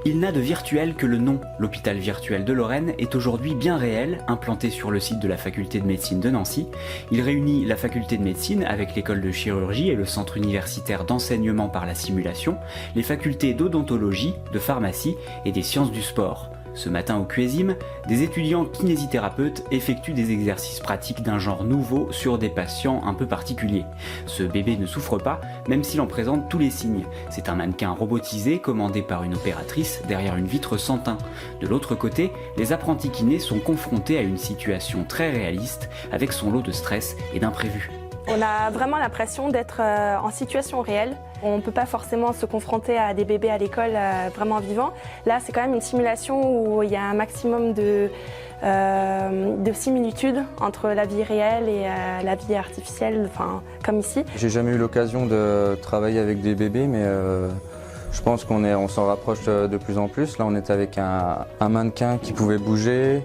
Il n'a de virtuel que le nom. L'hôpital virtuel de Lorraine est aujourd'hui bien réel, implanté sur le site de la faculté de médecine de Nancy. Il réunit la faculté de médecine avec l'école de chirurgie et le centre universitaire d'enseignement par la simulation, les facultés d'odontologie, de pharmacie et des sciences du sport. Ce matin au QESIM, des étudiants kinésithérapeutes effectuent des exercices pratiques d'un genre nouveau sur des patients un peu particuliers. Ce bébé ne souffre pas, même s'il en présente tous les signes. C'est un mannequin robotisé commandé par une opératrice derrière une vitre sans teint. De l'autre côté, les apprentis kinés sont confrontés à une situation très réaliste, avec son lot de stress et d'imprévus. On a vraiment l'impression d'être en situation réelle. On ne peut pas forcément se confronter à des bébés à l'école vraiment vivants. Là, c'est quand même une simulation où il y a un maximum de similitudes entre la vie réelle et la vie artificielle, comme ici. J'ai jamais eu l'occasion de travailler avec des bébés, mais je pense qu'on s'en rapproche de plus en plus. Là, on était avec un mannequin qui pouvait bouger,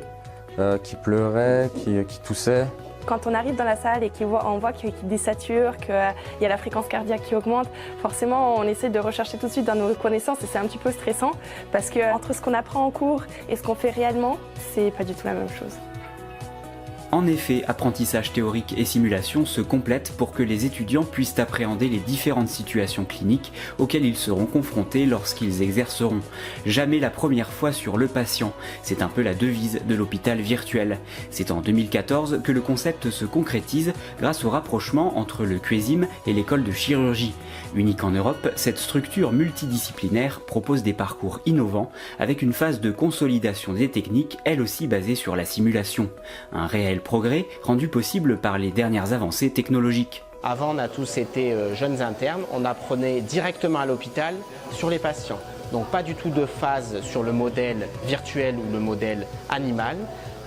qui pleurait, qui toussait. Quand on arrive dans la salle et on voit qu'il désature, qu'il y a la fréquence cardiaque qui augmente, forcément on essaie de rechercher tout de suite dans nos connaissances et c'est un petit peu stressant parce que entre ce qu'on apprend en cours et ce qu'on fait réellement, c'est pas du tout la même chose. En effet, apprentissage théorique et simulation se complètent pour que les étudiants puissent appréhender les différentes situations cliniques auxquelles ils seront confrontés lorsqu'ils exerceront. Jamais la première fois sur le patient, c'est un peu la devise de l'hôpital virtuel. C'est en 2014 que le concept se concrétise grâce au rapprochement entre le QESIM et l'école de chirurgie. Unique en Europe, cette structure multidisciplinaire propose des parcours innovants avec une phase de consolidation des techniques, elle aussi basée sur la simulation. Un réel progrès rendu possible par les dernières avancées technologiques. Avant, on a tous été jeunes internes, on apprenait directement à l'hôpital sur les patients. Donc pas du tout de phase sur le modèle virtuel ou le modèle animal.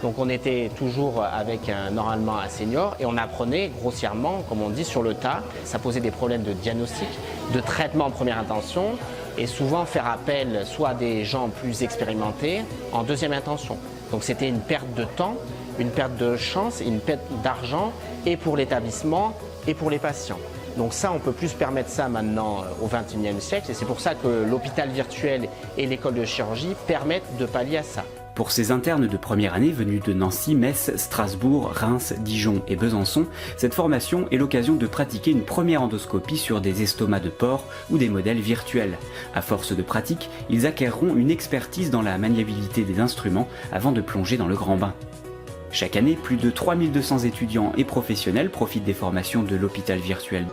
Donc on était toujours avec normalement un senior et on apprenait grossièrement, comme on dit, sur le tas. Ça posait des problèmes de diagnostic, de traitement en première intention et souvent faire appel soit à des gens plus expérimentés en deuxième intention. Donc c'était une perte de temps, une perte de chance, une perte d'argent et pour l'établissement et pour les patients. Donc ça, on peut plus se permettre ça maintenant au XXIe siècle et c'est pour ça que l'hôpital virtuel et l'école de chirurgie permettent de pallier à ça. Pour ces internes de première année venus de Nancy, Metz, Strasbourg, Reims, Dijon et Besançon, cette formation est l'occasion de pratiquer une première endoscopie sur des estomacs de porc ou des modèles virtuels. À force de pratique, ils acquerront une expertise dans la maniabilité des instruments avant de plonger dans le grand bain. Chaque année, plus de 3200 étudiants et professionnels profitent des formations de l'hôpital virtuel.